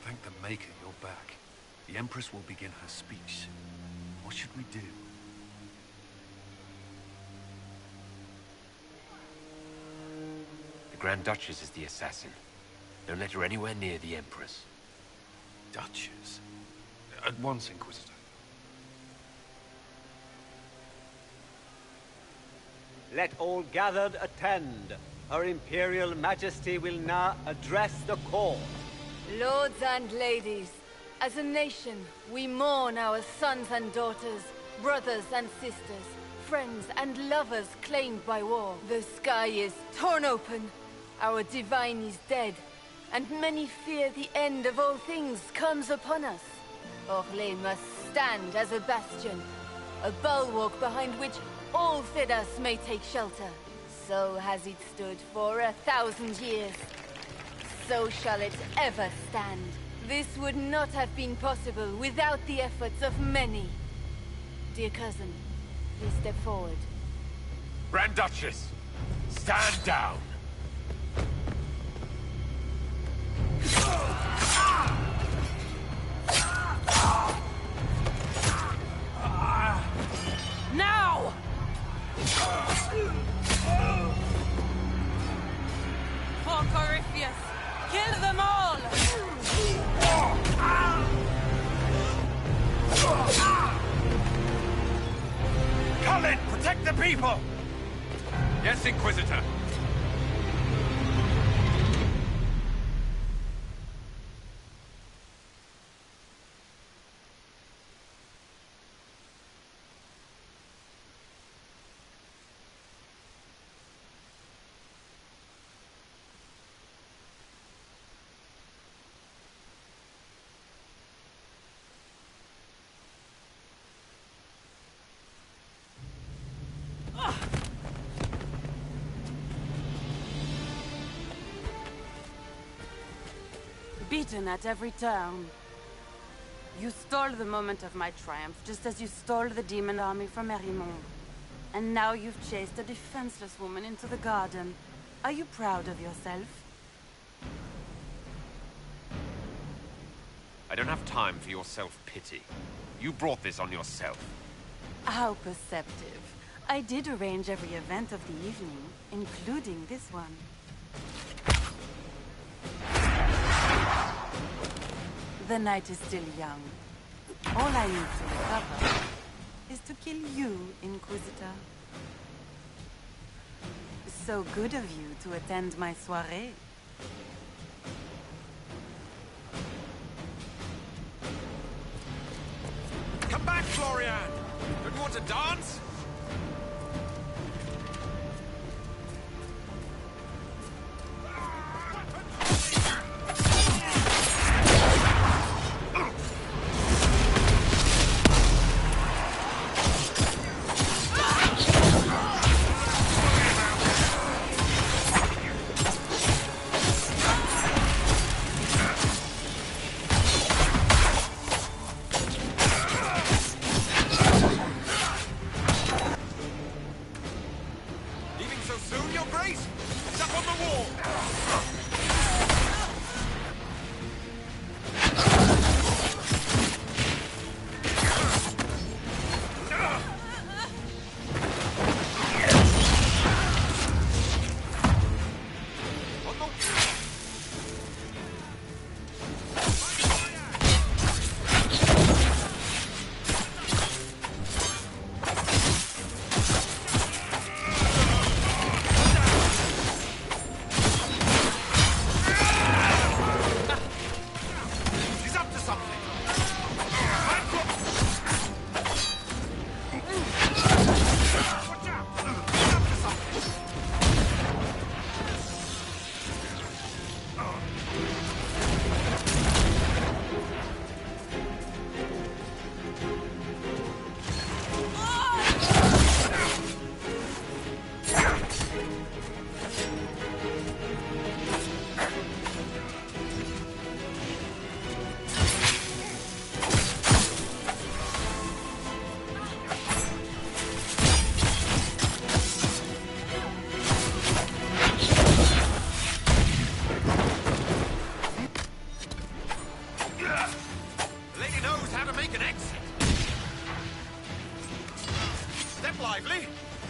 Thank the Maker you're back. The Empress will begin her speech soon. What should we do? The Grand Duchess is the assassin. Don't let her anywhere near the Empress. Duchess? At once, Inquisitor. Let all gathered attend. Her Imperial Majesty will now address the court. Lords and ladies, as a nation, we mourn our sons and daughters, brothers and sisters, friends and lovers claimed by war. The sky is torn open, our divine is dead, and many fear the end of all things comes upon us. Orlais must stand as a bastion, a bulwark behind which all Thedas may take shelter. So has it stood for 1,000 years. So shall it ever stand. This would not have been possible without the efforts of many. Dear cousin, please step forward. Grand Duchess, stand down. Now! For Corypheus, kill them all! Colin, protect the people! Yes, Inquisitor. Beaten at every turn. You stole the moment of my triumph, just as you stole the demon army from Merimond. And now you've chased a defenseless woman into the garden. Are you proud of yourself? I don't have time for your self-pity. You brought this on yourself. How perceptive. I did arrange every event of the evening, including this one. The night is still young. All I need to recover is to kill you, Inquisitor. So good of you to attend my soirée. Come back, Florian! Don't you want to dance?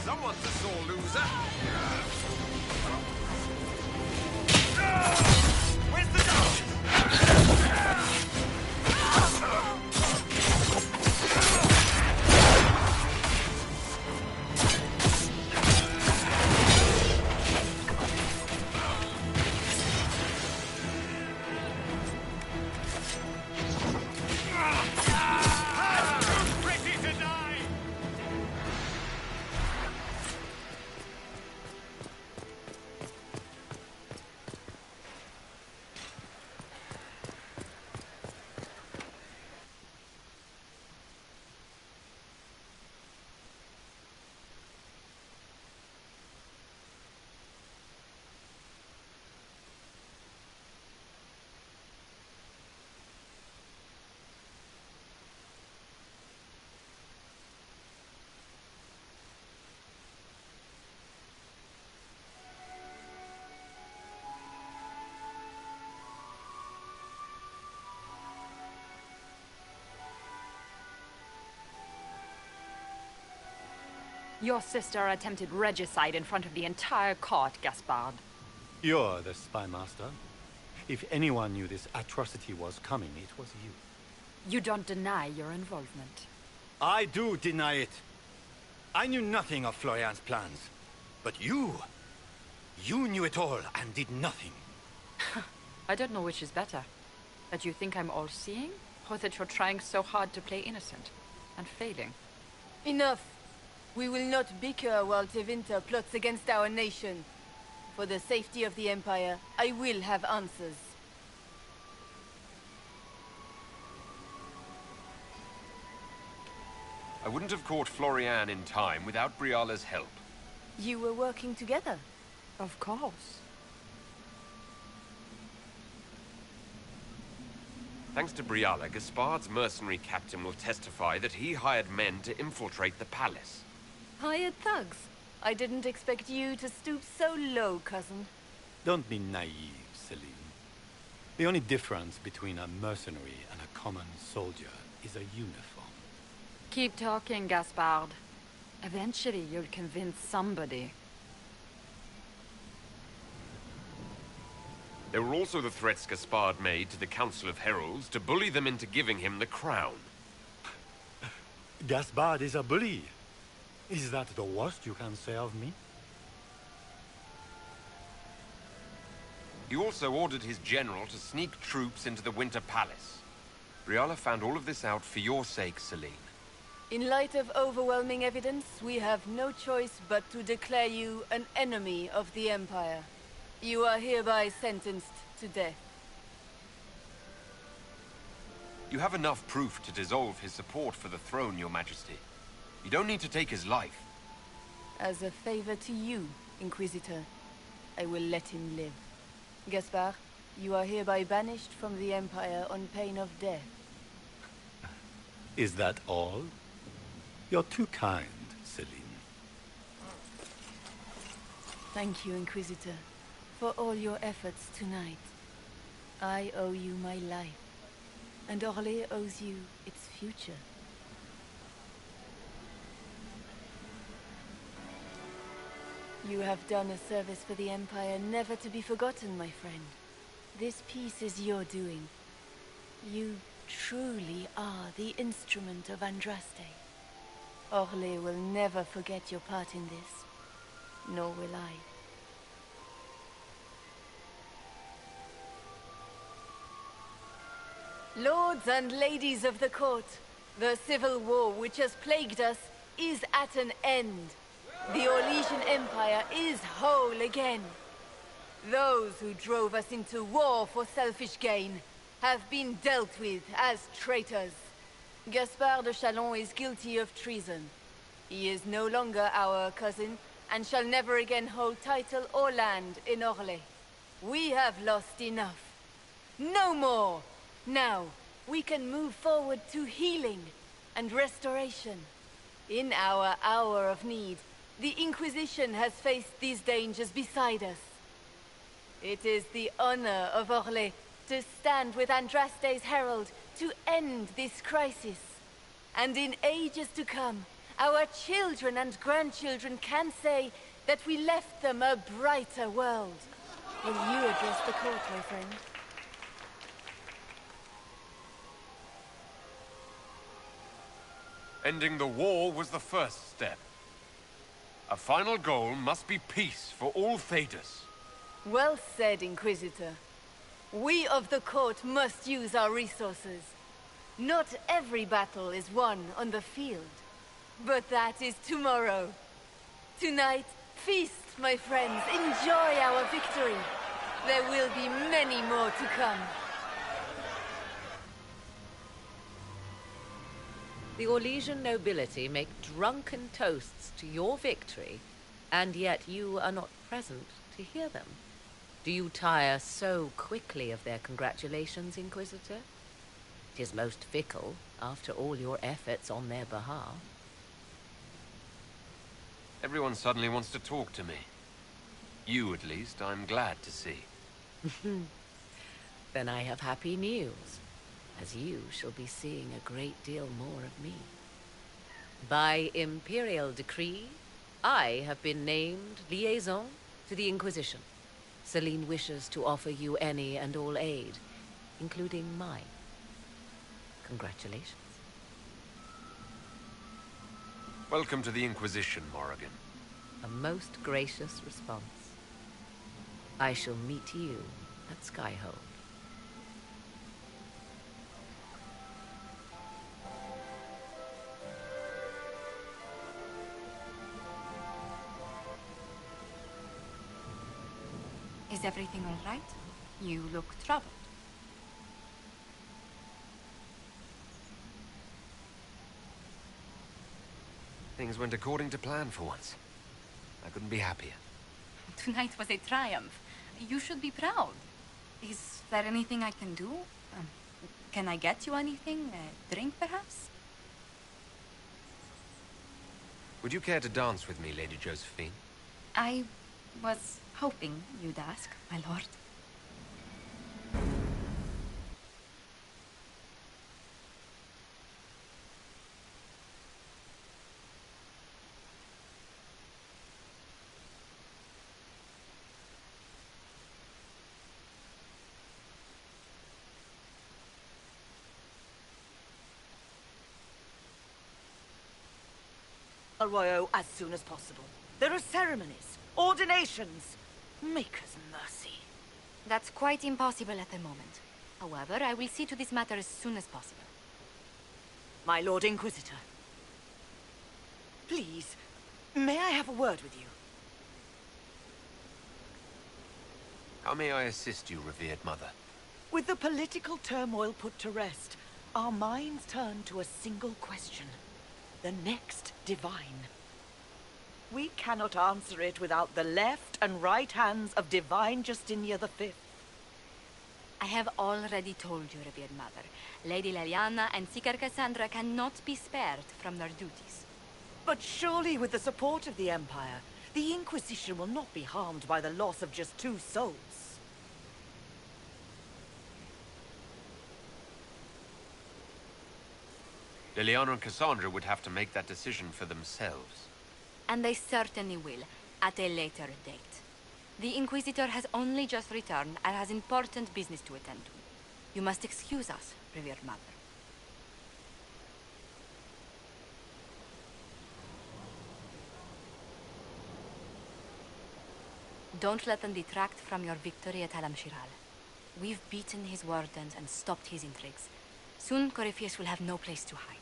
Someone's a sore loser. Where's the dog? Your sister attempted regicide in front of the entire court, Gaspard. You're the spy master. If anyone knew this atrocity was coming, it was you. You don't deny your involvement. I do deny it. I knew nothing of Florian's plans. But you knew it all and did nothing. I don't know which is better. That you think I'm all-seeing, or that you're trying so hard to play innocent and failing. Enough. We will not bicker while Tevinter plots against our nation. For the safety of the Empire, I will have answers. I wouldn't have caught Florian in time without Briala's help. You were working together? Of course. Thanks to Briala, Gaspard's mercenary captain will testify that he hired men to infiltrate the palace. Hired thugs? I didn't expect you to stoop so low, cousin. Don't be naive, Celine. The only difference between a mercenary and a common soldier is a uniform. Keep talking, Gaspard. Eventually, you'll convince somebody. There were also the threats Gaspard made to the Council of Heralds to bully them into giving him the crown. Gaspard is a bully. Is that the worst you can say of me? He also ordered his general to sneak troops into the Winter Palace. Briala found all of this out for your sake, Celine. In light of overwhelming evidence, we have no choice but to declare you an enemy of the Empire. You are hereby sentenced to death. You have enough proof to dissolve his support for the throne, Your Majesty. You don't need to take his life. As a favor to you, Inquisitor, I will let him live. Gaspard, you are hereby banished from the Empire on pain of death. Is that all? You're too kind, Celine. Thank you, Inquisitor, for all your efforts tonight. I owe you my life, and Orlais owes you its future. You have done a service for the Empire never to be forgotten, my friend. This piece is your doing. You truly are the instrument of Andraste. Orlais will never forget your part in this, nor will I. Lords and ladies of the court, the civil war which has plagued us is at an end. The Orlesian Empire is whole again. Those who drove us into war for selfish gain have been dealt with as traitors. Gaspard de Chalon is guilty of treason. He is no longer our cousin, and shall never again hold title or land in Orlais. We have lost enough. No more! Now, we can move forward to healing and restoration. In our hour of need, the Inquisition has faced these dangers beside us. It is the honor of Orlais to stand with Andraste's herald to end this crisis. And in ages to come, our children and grandchildren can say that we left them a brighter world. Will you address the court, my friend? Ending the war was the first step. A final goal must be peace for all Thedas. Well said, Inquisitor. We of the court must use our resources. Not every battle is won on the field. But that is tomorrow. Tonight, feast, my friends. Enjoy our victory. There will be many more to come. The Orlesian nobility make drunken toasts to your victory, and yet you are not present to hear them. Do you tire so quickly of their congratulations, Inquisitor? It is most fickle, after all your efforts on their behalf. Everyone suddenly wants to talk to me. You, at least, I'm glad to see. Then I have happy news, as you shall be seeing a great deal more of me. By imperial decree, I have been named liaison to the Inquisition. Celine wishes to offer you any and all aid, including mine. Congratulations. Welcome to the Inquisition, Morrigan. A most gracious response. I shall meet you at Skyhold. Is everything all right? You look troubled. Things went according to plan for once. I couldn't be happier. Tonight was a triumph. You should be proud. Is there anything I can do? Can I get you anything? A drink, perhaps? Would you care to dance with me, Lady Josephine? I was hoping you'd ask, my lord. Royaux as soon as possible. There are ceremonies, ordinations. Make us mercy. That's quite impossible at the moment. However, I will see to this matter as soon as possible. My Lord Inquisitor. Please, may I have a word with you? How may I assist you, revered mother? With the political turmoil put to rest, our minds turn to a single question. The next divine. We cannot answer it without the left and right hands of Divine Justinia V. I have already told you, revered mother. Lady Leliana and Seeker Cassandra cannot be spared from their duties. But surely with the support of the Empire, the Inquisition will not be harmed by the loss of just 2 souls. Liliana and Cassandra would have to make that decision for themselves. And they certainly will, at a later date. The Inquisitor has only just returned and has important business to attend to. You must excuse us, revered mother. Don't let them detract from your victory at Alam-Shiral. We've beaten his wardens and stopped his intrigues. Soon, Corypheus will have no place to hide.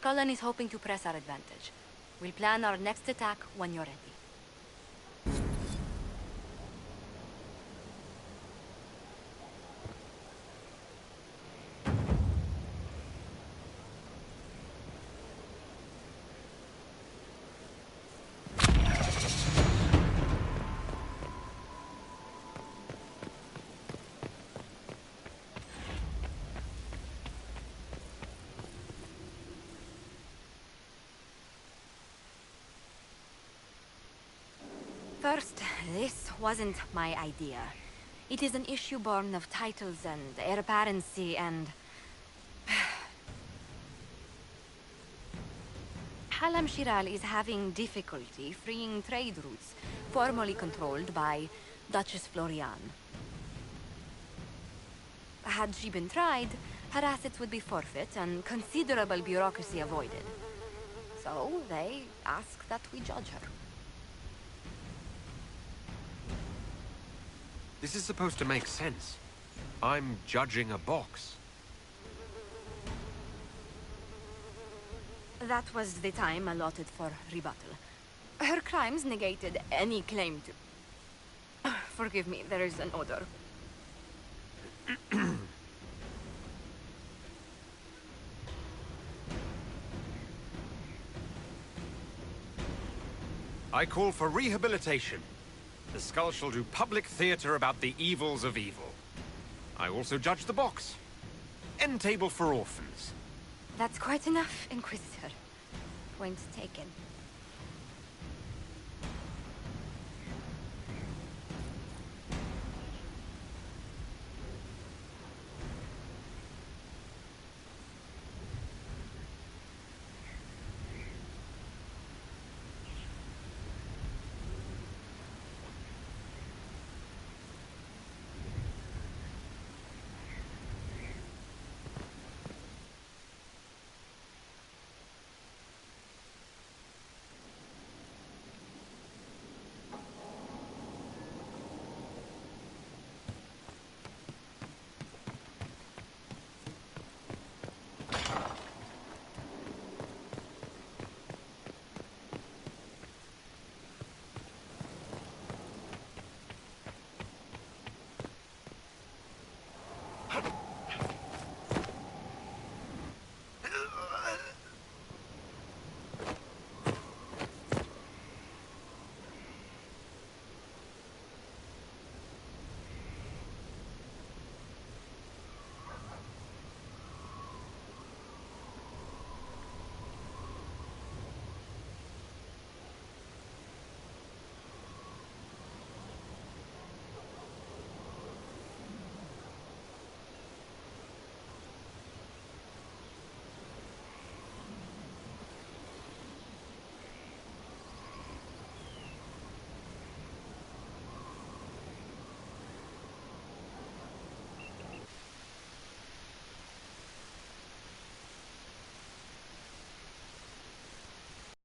Cullen is hoping to press our advantage. We'll plan our next attack when you're ready. First, this wasn't my idea. It is an issue born of titles and heir apparency and... Alam-Shiral is having difficulty freeing trade routes formerly controlled by Duchess Florian. Had she been tried, her assets would be forfeit and considerable bureaucracy avoided. So they ask that we judge her. This is supposed to make sense. I'm judging a box. That was the time allotted for rebuttal. Her crimes negated any claim to... Forgive me, there is an odor. I call for rehabilitation. The skull shall do public theater about the evils of evil. I also judge the box. End table for orphans. That's quite enough, Inquisitor. Point taken.